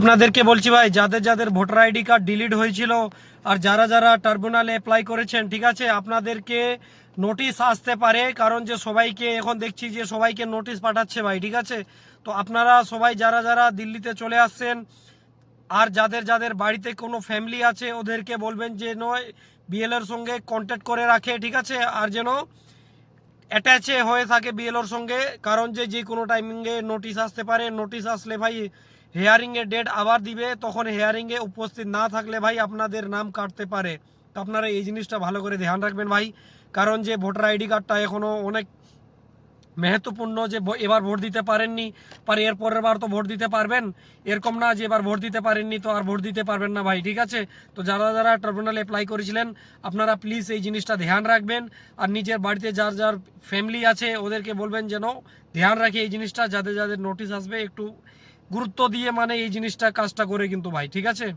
আপনাদেরকে বলছি ভাই, যাদের যাদের ভোটার আইডি কার্ড ডিলিট হয়েছিল আর যারা যারা টার্মিনালে অ্যাপ্লাই করেছেন, ঠিক আছে, আপনাদেরকে নোটিশ আসতে পারে। কারণ যে সবাইকে এখন দেখছি যে সবাইকে নোটিশ পাঠাচ্ছে ভাই, ঠিক আছে। তো আপনারা সবাই যারা যারা দিল্লিতে চলে আসছেন আর যাদের যাদের বাড়িতে কোনো ফ্যামিলি আছে ওদেরকে বলবেন যে নয় বিএলওর সঙ্গে কন্ট্যাক্ট করে রাখে, ঠিক আছে, আর যেন অ্যাটাচে হয়ে থাকে বিএলওর সঙ্গে। কারণ যে কোনো টাইমিংয়ে নোটিশ আসতে পারে। নোটিশ আসলে ভাই হেয়ারিংয়ের ডেট আবার দিবে, তখন হেয়ারিংয়ে উপস্থিত না থাকলে ভাই আপনাদের নাম কাটতে পারে। তো আপনারা এই জিনিসটা ভালো করে ধ্যান রাখবেন ভাই। কারণ যে ভোটার আইডি কার্ডটা এখনও অনেক महत्वपूर्ण যে এবার ভোট দিতে পারেননি पर এর পরের বার তো ভোট দিতে পারবেন। এরকম না যে এবার ভোট দিতে পারেননি তো আর ভোট দিতে পারবেন না ভাই, ঠিক আছে। তো যারা যারা টার্মিনাল অ্যাপ্লাই করেছিলেন আপনারা প্লিজ এই জিনিসটা ধ্যান রাখবেন। আর নিজের বাড়িতে যার যার ফ্যামিলি আছে ওদেরকে বলবেন যেন ধ্যান রাখে এই জিনিসটা, যাদের যাদের নোটিশ আসবে একটু গুরুত্ব দিয়ে মানে এই জিনিসটা কাজটা করে কিন্তু ভাই, ঠিক আছে।